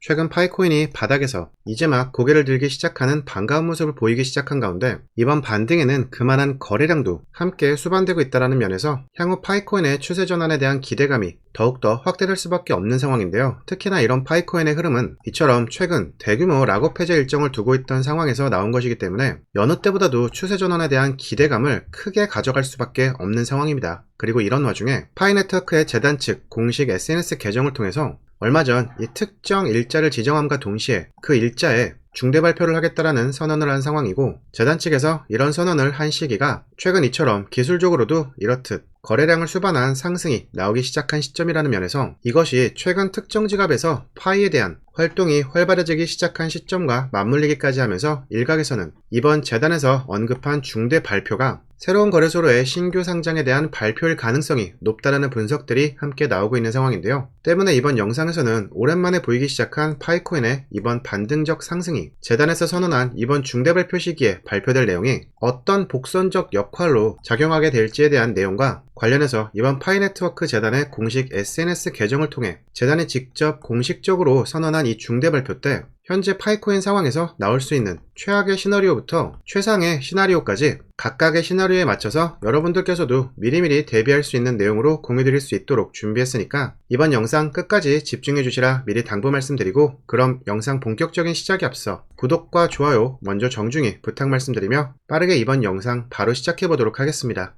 최근 파이코인이 바닥에서 이제 막 고개를 들기 시작하는 반가운 모습을 보이기 시작한 가운데 이번 반등에는 그만한 거래량도 함께 수반되고 있다는 면에서 향후 파이코인의 추세 전환에 대한 기대감이 더욱더 확대될 수밖에 없는 상황인데요. 특히나 이런 파이코인의 흐름은 이처럼 최근 대규모 락업 해제 일정을 두고 있던 상황에서 나온 것이기 때문에 여느 때보다도 추세 전환에 대한 기대감을 크게 가져갈 수밖에 없는 상황입니다. 그리고 이런 와중에 파이네트워크의 재단 측 공식 SNS 계정을 통해서 얼마 전 이 특정 일자를 지정함과 동시에 그 일자에 중대 발표를 하겠다라는 선언을 한 상황이고, 재단 측에서 이런 선언을 한 시기가 최근 이처럼 기술적으로도 이렇듯 거래량을 수반한 상승이 나오기 시작한 시점이라는 면에서 이것이 최근 특정 지갑에서 파이에 대한 활동이 활발해지기 시작한 시점과 맞물리기까지 하면서 일각에서는 이번 재단에서 언급한 중대 발표가 새로운 거래소로의 신규 상장에 대한 발표일 가능성이 높다라는 분석들이 함께 나오고 있는 상황인데요. 때문에 이번 영상에서는 오랜만에 보이기 시작한 파이코인의 이번 반등적 상승이 재단에서 선언한 이번 중대 발표 시기에 발표될 내용이 어떤 복선적 역할로 작용하게 될지에 대한 내용과 관련해서 이번 파이네트워크 재단의 공식 SNS 계정을 통해 재단이 직접 공식적으로 선언한 이 중대 발표 때 현재 파이코인 상황에서 나올 수 있는 최악의 시나리오부터 최상의 시나리오까지 각각의 시나리오에 맞춰서 여러분들께서도 미리미리 대비할 수 있는 내용으로 공유드릴 수 있도록 준비했으니까 이번 영상 끝까지 집중해 주시라 미리 당부 말씀드리고, 그럼 영상 본격적인 시작에 앞서 구독과 좋아요 먼저 정중히 부탁 말씀드리며 빠르게 이번 영상 바로 시작해 보도록 하겠습니다.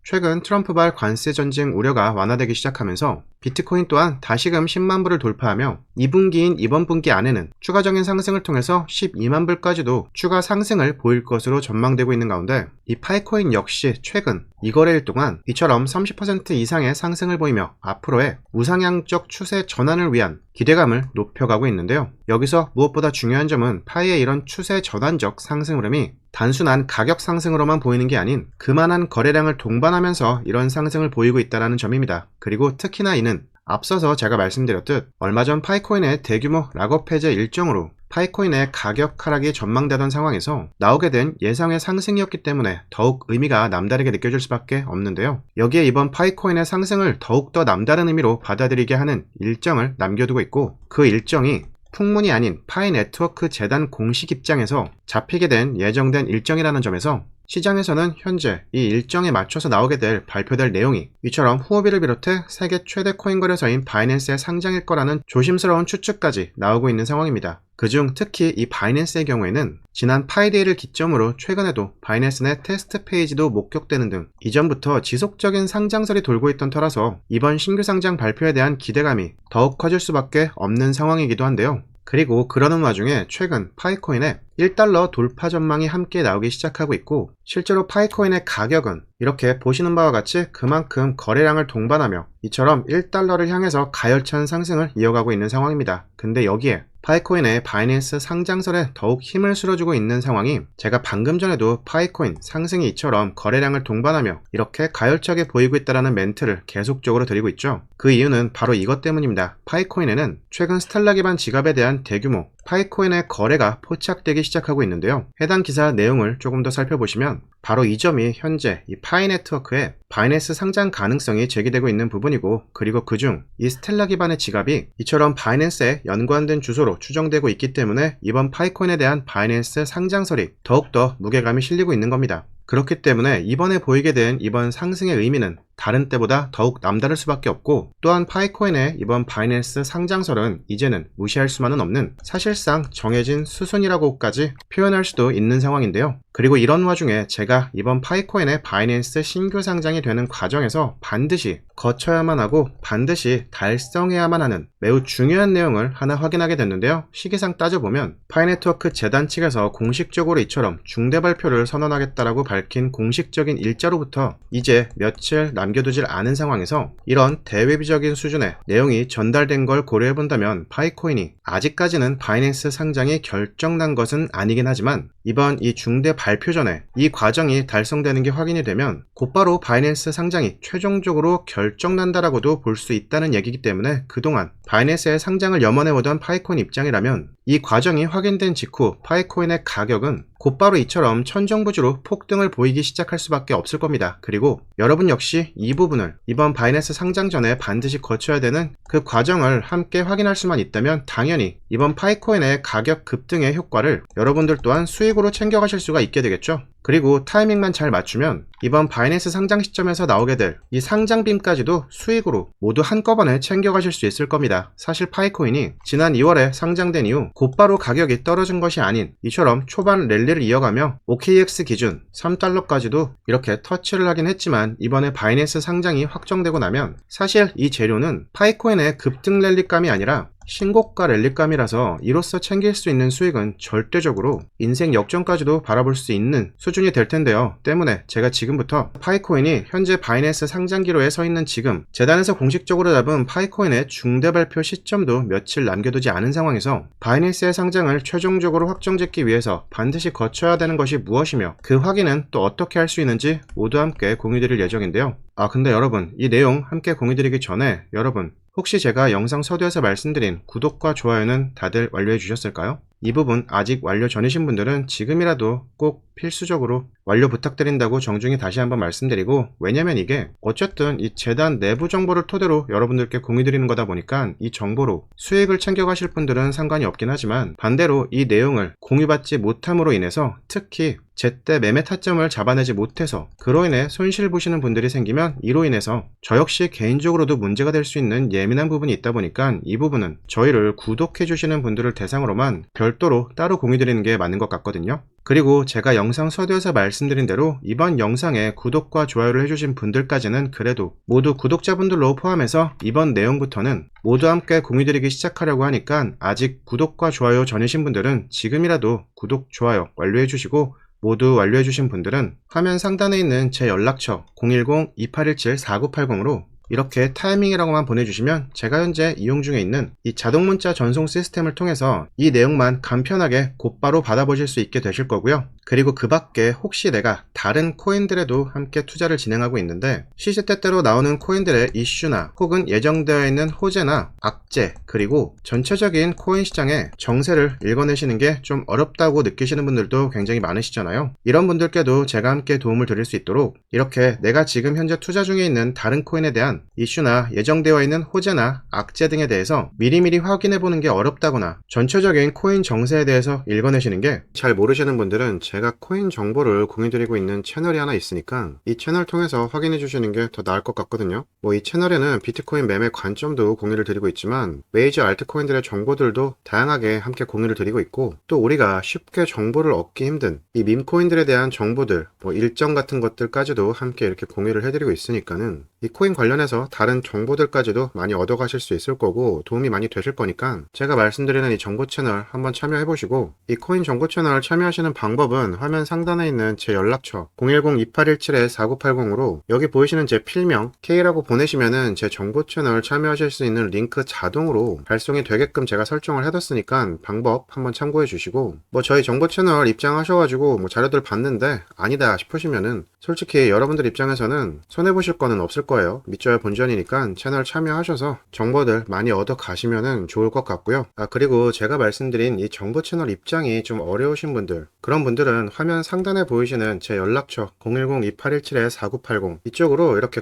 최근 트럼프발 관세 전쟁 우려가 완화되기 시작하면서 비트코인 또한 다시금 10만 불을 돌파하며 2분기인 이번 분기 안에는 추가적인 상승을 통해서 12만 불까지도 추가 상승을 보일 것으로 전망되고 있는 가운데, 이 파이코인 역시 최근 이 거래일 동안 이처럼 30% 이상의 상승을 보이며 앞으로의 우상향적 추세 전환을 위한 기대감을 높여가고 있는데요. 여기서 무엇보다 중요한 점은 파이의 이런 추세 전환적 상승 흐름이 단순한 가격 상승으로만 보이는 게 아닌 그만한 거래량을 동반하면서 이런 상승을 보이고 있다는 점입니다. 그리고 특히나 이는 앞서서 제가 말씀드렸듯 얼마 전 파이코인의 대규모 락업 해제 일정으로 파이코인의 가격 하락이 전망되던 상황에서 나오게 된 예상의 상승이었기 때문에 더욱 의미가 남다르게 느껴질 수밖에 없는데요. 여기에 이번 파이코인의 상승을 더욱더 남다른 의미로 받아들이게 하는 일정을 남겨두고 있고, 그 일정이 풍문이 아닌 파이네트워크 재단 공식 입장에서 잡히게 된 예정된 일정이라는 점에서 시장에서는 현재 이 일정에 맞춰서 나오게 될 발표될 내용이 이처럼 후오비를 비롯해 세계 최대 코인 거래소인 바이낸스의 상장일 거라는 조심스러운 추측까지 나오고 있는 상황입니다. 그중 특히 이 바이낸스의 경우에는 지난 파이데이를 기점으로 최근에도 바이낸스 내 테스트 페이지도 목격되는 등 이전부터 지속적인 상장설이 돌고 있던 터라서 이번 신규 상장 발표에 대한 기대감이 더욱 커질 수밖에 없는 상황이기도 한데요. 그리고 그러는 와중에 최근 파이코인의 1달러 돌파 전망이 함께 나오기 시작하고 있고, 실제로 파이코인의 가격은 이렇게 보시는 바와 같이 그만큼 거래량을 동반하며 이처럼 1달러를 향해서 가열찬 상승을 이어가고 있는 상황입니다. 근데 여기에 파이코인의 바이낸스 상장설에 더욱 힘을 실어주고 있는 상황이, 제가 방금 전에도 파이코인 상승이 이처럼 거래량을 동반하며 이렇게 가열차게 보이고 있다는 멘트를 계속적으로 드리고 있죠. 그 이유는 바로 이것 때문입니다. 파이코인에는 최근 스텔라 기반 지갑에 대한 대규모 파이코인의 거래가 포착되기 시작하고 있는데요. 해당 기사 내용을 조금 더 살펴보시면 바로 이 점이 현재 이 파이네트워크의 바이낸스 상장 가능성이 제기되고 있는 부분이고, 그리고 그중 이 스텔라 기반의 지갑이 이처럼 바이낸스에 연관된 주소로 추정되고 있기 때문에 이번 파이코인에 대한 바이낸스 상장설이 더욱더 무게감이 실리고 있는 겁니다. 그렇기 때문에 이번에 보이게 된 이번 상승의 의미는 다른 때보다 더욱 남다를 수밖에 없고, 또한 파이코인의 이번 바이낸스 상장설은 이제는 무시할 수만은 없는 사실상 정해진 수순이라고까지 표현할 수도 있는 상황인데요. 그리고 이런 와중에 제가 이번 파이코인의 바이낸스 신규 상장이 되는 과정에서 반드시 거쳐야만 하고 반드시 달성해야만 하는 매우 중요한 내용을 하나 확인하게 됐는데요. 시기상 따져보면 파이네트워크 재단 측에서 공식적으로 이처럼 중대 발표를 선언하겠다라고 밝힌 공식적인 일자로부터 이제 며칠 남겨두질 않은 상황에서 이런 대외비적인 수준의 내용이 전달된 걸 고려해본다면 파이코인이 아직까지는 바이낸스 상장이 결정난 것은 아니긴 하지만 이번 이 중대 발표 전에 이 과정이 달성되는 게 확인이 되면 곧바로 바이낸스 상장이 최종적으로 결정난다라고도 볼 수 있다는 얘기이기 때문에 그동안 바이낸스의 상장을 염원해오던 파이코인 입장이라면 이 과정이 확인된 직후 파이코인의 가격은 곧바로 이처럼 천정부지로 폭등을 보이기 시작할 수밖에 없을 겁니다. 그리고 여러분 역시 이 부분을 이번 바이낸스 상장 전에 반드시 거쳐야 되는 그 과정을 함께 확인할 수만 있다면 당연히 이번 파이코인의 가격 급등의 효과를 여러분들 또한 수익으로 챙겨가실 수가 있게 되겠죠. 그리고 타이밍만 잘 맞추면 이번 바이낸스 상장 시점에서 나오게 될 이 상장빔까지도 수익으로 모두 한꺼번에 챙겨가실 수 있을 겁니다. 사실 파이코인이 지난 2월에 상장된 이후 곧바로 가격이 떨어진 것이 아닌 이처럼 초반 랠리를 이어가며 OKX 기준 3달러까지도 이렇게 터치를 하긴 했지만 이번에 바이낸스 상장이 확정되고 나면 사실 이 재료는 파이코인의 급등 랠리감이 아니라 신고가 랠리감이라서 이로써 챙길 수 있는 수익은 절대적으로 인생 역전까지도 바라볼 수 있는 수준이 될 텐데요. 때문에 제가 지금부터 파이코인이 현재 바이낸스 상장 기로에 서 있는 지금 재단에서 공식적으로 잡은 파이코인의 중대 발표 시점도 며칠 남겨두지 않은 상황에서 바이낸스의 상장을 최종적으로 확정짓기 위해서 반드시 거쳐야 되는 것이 무엇이며 그 확인은 또 어떻게 할 수 있는지 모두 함께 공유드릴 예정인데요. 근데 여러분, 이 내용 함께 공유드리기 전에 여러분 혹시 제가 영상 서두에서 말씀드린 구독과 좋아요는 다들 완료해 주셨을까요? 이 부분 아직 완료 전이신 분들은 지금이라도 꼭 필수적으로 완료 부탁드린다고 정중히 다시 한번 말씀드리고, 왜냐면 이게 어쨌든 이 재단 내부 정보를 토대로 여러분들께 공유드리는 거다 보니까 이 정보로 수익을 챙겨가실 분들은 상관이 없긴 하지만 반대로 이 내용을 공유받지 못함으로 인해서 특히 제때 매매 타점을 잡아내지 못해서 그로 인해 손실 보시는 분들이 생기면 이로 인해서 저 역시 개인적으로도 문제가 될 수 있는 예민한 부분이 있다 보니까 이 부분은 저희를 구독해 주시는 분들을 대상으로만 별도로 따로 공유드리는 게 맞는 것 같거든요. 그리고 제가 영상 서두에서 말씀드린 대로 이번 영상에 구독과 좋아요를 해주신 분들까지는 그래도 모두 구독자분들로 포함해서 이번 내용부터는 모두 함께 공유드리기 시작하려고 하니까 아직 구독과 좋아요 전이신 분들은 지금이라도 구독, 좋아요 완료해주시고, 모두 완료해주신 분들은 화면 상단에 있는 제 연락처 010-2817-4980으로 이렇게 타이밍이라고만 보내주시면 제가 현재 이용 중에 있는 이 자동문자 전송 시스템을 통해서 이 내용만 간편하게 곧바로 받아보실 수 있게 되실 거고요. 그리고 그 밖에 혹시 내가 다른 코인들에도 함께 투자를 진행하고 있는데 시시때때로 나오는 코인들의 이슈나 혹은 예정되어 있는 호재나 악재, 그리고 전체적인 코인 시장의 정세를 읽어내시는 게 좀 어렵다고 느끼시는 분들도 굉장히 많으시잖아요. 이런 분들께도 제가 함께 도움을 드릴 수 있도록 이렇게 내가 지금 현재 투자 중에 있는 다른 코인에 대한 이슈나 예정되어 있는 호재나 악재 등에 대해서 미리미리 확인해보는 게 어렵다거나 전체적인 코인 정세에 대해서 읽어내시는 게 잘 모르시는 분들은 제가 코인 정보를 공유드리고 있는 채널이 하나 있으니까 이 채널 통해서 확인해 주시는 게 더 나을 것 같거든요. 이 채널에는 비트코인 매매 관점도 공유를 드리고 있지만 메이저 알트코인들의 정보들도 다양하게 함께 공유를 드리고 있고, 또 우리가 쉽게 정보를 얻기 힘든 이 밈코인들에 대한 정보들, 일정 같은 것들까지도 함께 이렇게 공유를 해드리고 있으니까는 이 코인 관련해서 다른 정보들까지도 많이 얻어가실 수 있을 거고 도움이 많이 되실 거니까 제가 말씀드리는 이 정보 채널 한번 참여해보시고, 이 코인 정보 채널 참여하시는 방법은 화면 상단에 있는 제 연락처 010-2817-4980으로 여기 보이시는 제 필명 K라고 보내시면은 제 정보 채널 참여하실 수 있는 링크 자동으로 발송이 되게끔 제가 설정을 해뒀으니까 방법 한번 참고해 주시고, 저희 정보 채널 입장하셔가지고 자료들 봤는데 아니다 싶으시면은 솔직히 여러분들 입장에서는 손해보실 거는 없을 거예요. 믿져야 본전이니까 채널 참여하셔서 정보들 많이 얻어 가시면은 좋을 것 같고요. 그리고 제가 말씀드린 이 정보 채널 입장이 좀 어려우신 분들, 그런 분들은 화면 상단에 보이시는 제 연락처 010-2817-4980 이쪽으로 이렇게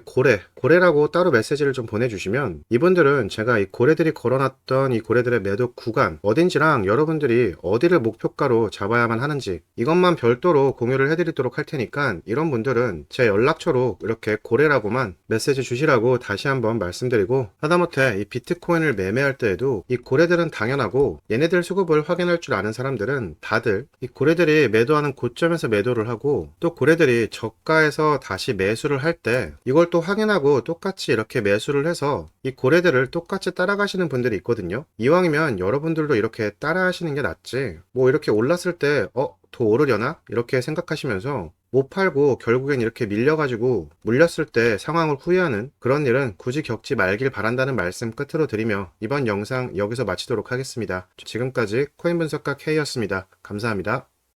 고래라고 따로 메시지를 좀 보내주시면 이분들은 제가 이 고래들이 걸어놨던 이 고래들의 매도 구간 어딘지랑 여러분들이 어디를 목표가로 잡아야만 하는지 이것만 별도로 공유를 해드리도록 할 테니까 이런 분들은 제 연락처로 이렇게 고래라고만 메시지 주시라고 다시 한번 말씀드리고, 하다못해 이 비트코인을 매매할 때에도 이 고래들은 당연하고 얘네들 수급을 확인할 줄 아는 사람들은 다들 이 고래들이 매도하는 고점에서 매도를 하고, 또 고래들이 저가에서 다시 매수를 할 때 이걸 또 확인하고 똑같이 이렇게 매수를 해서 이 고래들을 똑같이 따라가시는 분들이 있거든요. 이왕이면 여러분들도 이렇게 따라 하시는 게 낫지, 이렇게 올랐을 때 더 오르려나? 이렇게 생각하시면서 못 팔고 결국엔 이렇게 밀려가지고 물렸을 때 상황을 후회하는 그런 일은 굳이 겪지 말길 바란다는 말씀 끝으로 드리며 이번 영상 여기서 마치도록 하겠습니다. 지금까지 코인 분석가 K였습니다. 감사합니다.